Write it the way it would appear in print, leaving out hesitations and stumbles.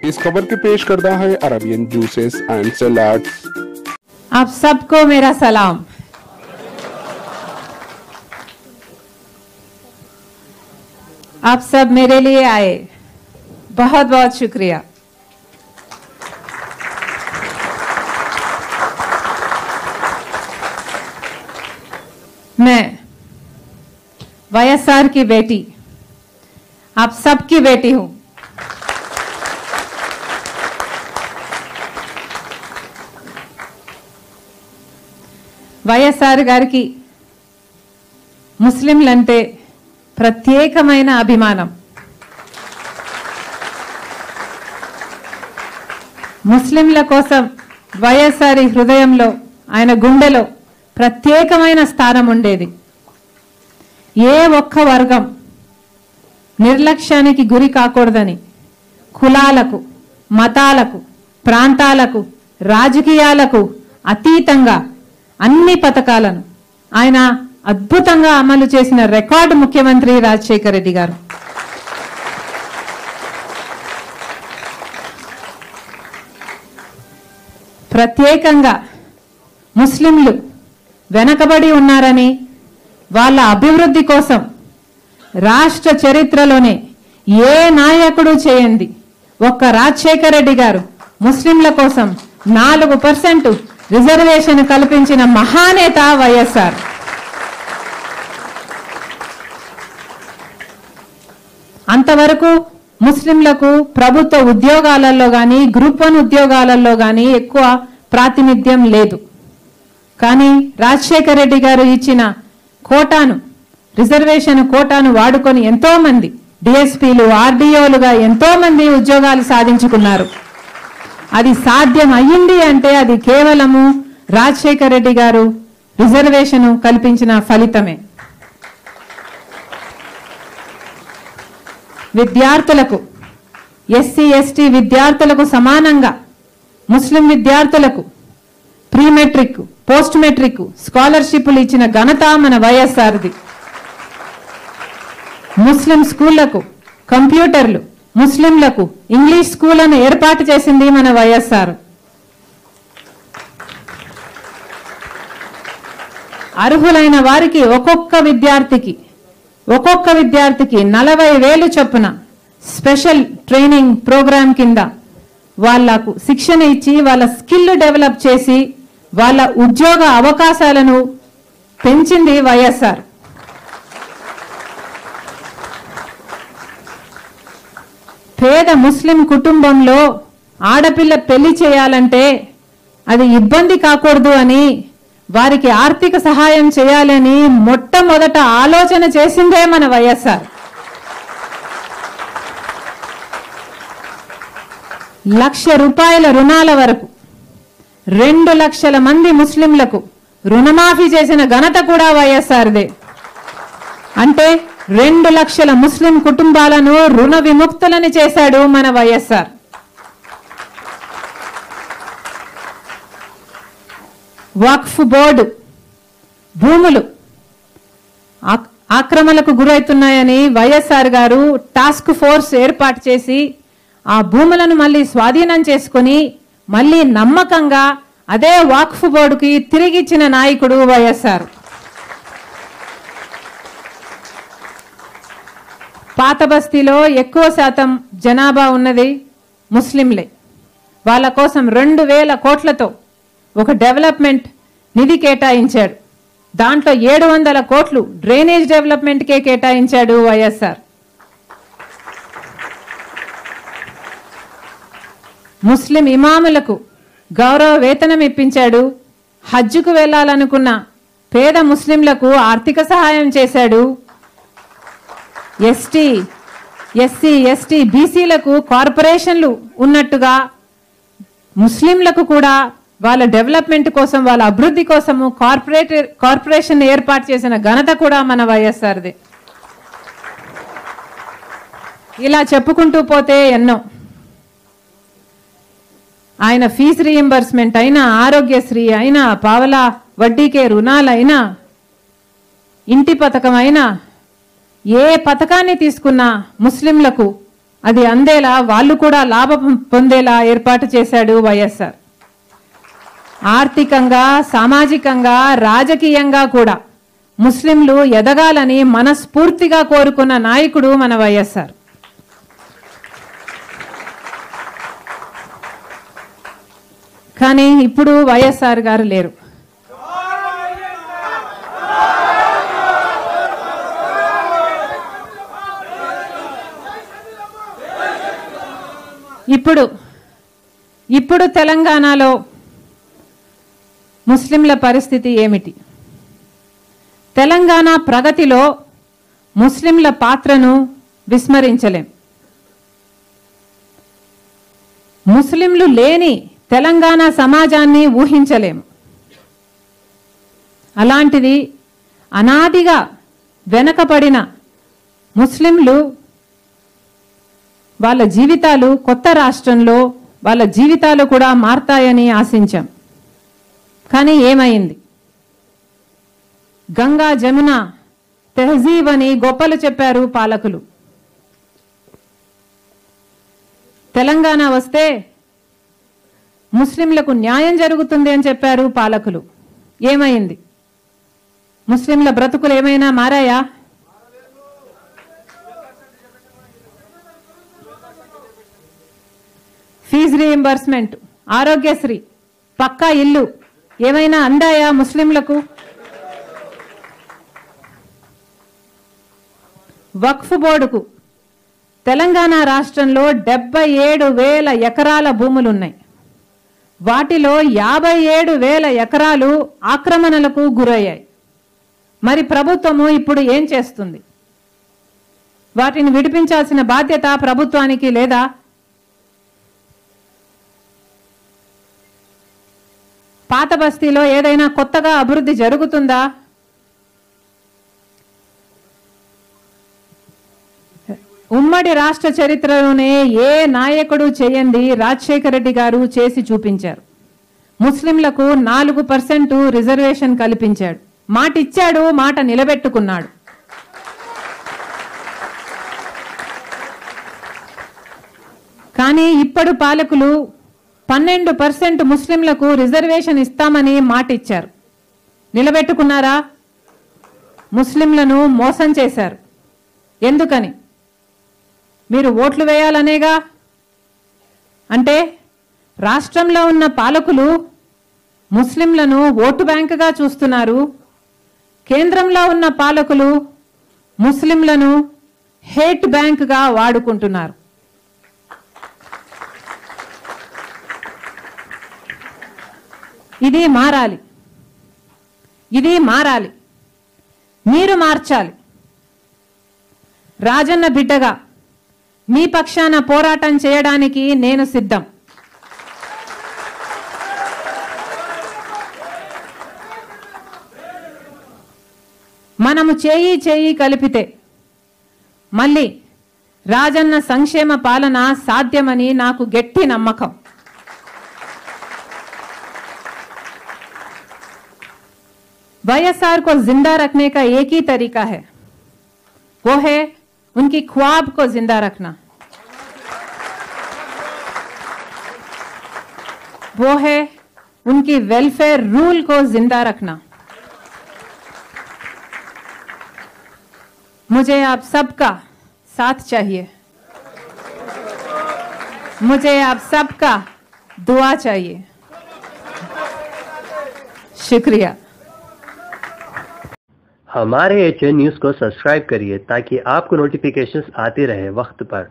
इस खबर के पेश करता है अरेबियन जूसेस एंड सलाड्स। आप सबको मेरा सलाम। आप सब मेरे लिए आए, बहुत बहुत शुक्रिया। मैं वाईएसआर की बेटी, आप सबकी बेटी हूं। వైఎస్ఆర్ గారికి ముస్లింలంటే ప్రత్యేకమైన అభిమానం. ముస్లింల కోసం వైఎస్ఆర్ హృదయంలో, ఆయన గుండెలో ప్రత్యేకమైన స్థానం ఉండేది. ఏ ఒక్క వర్గం నిర్లక్ష్యానికి గురి కాకూడదని కులాలకు, మతాలకు, ప్రాంతాలకు, రాజకీయాలకు అతీతంగా అన్ని పథకాలను ఆయన అద్భుతంగా అమలు చేసిన రికార్డు ముఖ్యమంత్రి రాజశేఖర రెడ్డి గారు. ప్రత్యేకంగా ముస్లింలు వెనకబడి ఉన్నారని, వాళ్ళ అభివృద్ధి కోసం రాష్ట్ర చరిత్రలోనే ఏ నాయకుడు చేయండి ఒక్క రాజశేఖర రెడ్డి గారు ముస్లింల కోసం 4% రిజర్వేషన్ కల్పించిన మహానేత వైఎస్ఆర్. అంతవరకు ముస్లింలకు ప్రభుత్వ ఉద్యోగాలలో కానీ, గ్రూప్ 1 ఉద్యోగాలలో కానీ ఎక్కువ ప్రాతినిధ్యం లేదు. కానీ రాజశేఖర రెడ్డి గారు ఇచ్చిన కోటాను, రిజర్వేషన్ కోటాను వాడుకొని ఎంతో మంది డిఎస్పీలు, ఆర్డీఓలుగా ఎంతో మంది ఉద్యోగాలు సాధించుకున్నారు. అది సాధ్యం అయ్యింది అంటే అది కేవలము రాజశేఖర రెడ్డి గారు రిజర్వేషన్ కల్పించిన ఫలితమే. విద్యార్థులకు, ఎస్సీ ఎస్టీ విద్యార్థులకు సమానంగా ముస్లిం విద్యార్థులకు ప్రీ మెట్రిక్, పోస్ట్ మెట్రిక్ స్కాలర్షిప్లు ఇచ్చిన ఘనత మన వైఎస్ఆర్ది. ముస్లిం స్కూళ్లకు కంప్యూటర్లు, ముస్లింలకు ఇంగ్లీష్ స్కూళ్లను ఏర్పాటు చేసింది మన వైఎస్ఆర్. అర్హులైన వారికి ఒక్కొక్క విద్యార్థికి 40,000 చొప్పున స్పెషల్ ట్రైనింగ్ ప్రోగ్రామ్ కింద వాళ్లకు శిక్షణ ఇచ్చి వాళ్ళ స్కిల్ డెవలప్ చేసి వాళ్ళ ఉద్యోగ అవకాశాలను పెంచింది వైఎస్ఆర్. పేద ముస్లిం కుటుంబంలో ఆడపిల్ల పెళ్లి చేయాలంటే అది ఇబ్బంది కాకూడదు అని, వారికి ఆర్థిక సహాయం చేయాలని మొట్టమొదట ఆలోచన చేసిందే మన వైఎస్ఆర్. 1,00,000 రూపాయల రుణాల వరకు 2 లక్షల మంది ముస్లింలకు రుణమాఫీ చేసిన ఘనత కూడా వైఎస్ఆర్దే. అంటే 2 లక్షల ముస్లిం కుటుంబాలను రుణ విముక్తులని చేశాడు మన వైఎస్ఆర్. వక్ఫ్ బోర్డు భూములు ఆక్రమణలకు గురవుతున్నాయని వైఎస్ఆర్ గారు టాస్క్ ఫోర్స్ ఏర్పాటు చేసి ఆ భూములను మళ్ళీ స్వాధీనం చేసుకొని మళ్ళీ నమ్మకంగా అదే వక్ఫ్ బోర్డుకి తిరిగిచ్చిన నాయకుడు వైఎస్ఆర్. పాత బస్తీలో ఎక్కువ శాతం జనాభా ఉన్నది ముస్లింలే. వాళ్ళ కోసం 2,000 కోట్లతో ఒక డెవలప్మెంట్ నిధి కేటాయించాడు. దాంట్లో 700 కోట్లు డ్రైనేజ్ డెవలప్మెంట్కే కేటాయించాడు వైఎస్ఆర్. ముస్లిం ఇమాములకు గౌరవ వేతనం ఇప్పించాడు. హజ్జుకు వెళ్లాలనుకున్న పేద ముస్లింలకు ఆర్థిక సహాయం చేశాడు. ఎస్సీ ఎస్టీ బీసీలకు కార్పొరేషన్లు ఉన్నట్టుగా ముస్లింలకు కూడా వాళ్ళ డెవలప్మెంట్ కోసం, వాళ్ళ అభివృద్ధి కోసము కార్పొరేషన్ ఏర్పాటు చేసిన ఘనత కూడా మన వైఎస్ఆర్ది. ఇలా చెప్పుకుంటూ పోతే ఎన్నో. ఆయన ఫీజు రీయింబర్స్మెంట్ అయినా, ఆరోగ్యశ్రీ అయినా, పావలా వడ్డీకే రుణాలైనా, ఇంటి పథకం అయినా, ఏ పథకాన్ని తీసుకున్నా ముస్లింలకు అది అందేలా వాళ్ళు కూడా లాభం పొందేలా ఏర్పాటు చేశాడు వైఎస్ఆర్. ఆర్థికంగా, సామాజికంగా, రాజకీయంగా కూడా ముస్లింలు ఎదగాలని మనస్ఫూర్తిగా కోరుకున్న నాయకుడు మన వైఎస్ఆర్. కానీ ఇప్పుడు వైఎస్ఆర్ గారు లేరు. ఇప్పుడు తెలంగాణలో ముస్లింల పరిస్థితి ఏమిటి? తెలంగాణ ప్రగతిలో ముస్లింల పాత్రను విస్మరించలేం. ముస్లింలు లేని తెలంగాణ సమాజాన్ని ఊహించలేము. అలాంటిది అనాదిగా వెనకబడిన ముస్లింలు వాళ్ళ జీవితాలు కొత్త రాష్ట్రంలో వాళ్ళ జీవితాలు కూడా మారతాయని ఆశించాం. కానీ ఏమైంది? గంగా జమున తెహజీబ్ అని గొప్పలు చెప్పారు పాలకులు. తెలంగాణ వస్తే ముస్లింలకు న్యాయం జరుగుతుంది అని చెప్పారు పాలకులు. ఏమైంది? ముస్లింల బ్రతుకులు ఏమైనా మారాయా? ఫీజు రీయింబర్స్మెంట్, ఆరోగ్యశ్రీ, పక్కా ఇల్లు ఏమైనా అందాయా ముస్లింలకు? వక్ఫ్ బోర్డుకు తెలంగాణ రాష్ట్రంలో 77,000 ఎకరాల భూములున్నాయి. వాటిలో 57,000 ఎకరాలు ఆక్రమణలకు గురయ్యాయి. మరి ప్రభుత్వము ఇప్పుడు ఏం చేస్తుంది? వాటిని విడిపించాల్సిన బాధ్యత ప్రభుత్వానికి లేదా? పాత బస్తీలో ఏదైనా కొత్తగా అభివృద్ధి జరుగుతుందా? ఉమ్మడి రాష్ట్ర చరిత్రలోనే ఏ నాయకుడు చేయండి రాజశేఖర రెడ్డి గారు చేసి చూపించారు. ముస్లింలకు 4% రిజర్వేషన్ కల్పించాడు. మాట ఇచ్చాడు, మాట నిలబెట్టుకున్నాడు. కానీ ఇప్పుడు పాలకులు 12% ముస్లింలకు రిజర్వేషన్ ఇస్తామని మాట ఇచ్చారు. నిలబెట్టుకున్నారా? ముస్లింలను మోసం చేశారు. ఎందుకని? మీరు ఓట్లు వేయాలనేగా. అంటే రాష్ట్రంలో ఉన్న పాలకులు ముస్లింలను ఓటు బ్యాంకుగా చూస్తున్నారు. కేంద్రంలో ఉన్న పాలకులు ముస్లింలను హేట్ బ్యాంకుగా వాడుకుంటున్నారు. ఇది మారాలి. ఇది మారాలి. మీరు మార్చాలి. రాజన్న బిడ్డగా మీ పక్షాన పోరాటం చేయడానికి నేను సిద్ధం. మనము చేయి కలిపితే మళ్ళీ రాజన్న సంక్షేమ పాలన సాధ్యమని నాకు గట్టి నమ్మకం. वाईएसआर को जिंदा रखने का एक ही तरीका है, वो है उनकी ख्वाब को जिंदा रखना, वो है उनकी वेलफेयर रूल को जिंदा रखना. मुझे आप सबका साथ चाहिए. मुझे आप सबका दुआ चाहिए. शुक्रिया. हमारे HN न्यूज़ को सब्सक्राइब करिए ताकि आपको नोटिफिकेशंस आते रहे वक्त पर.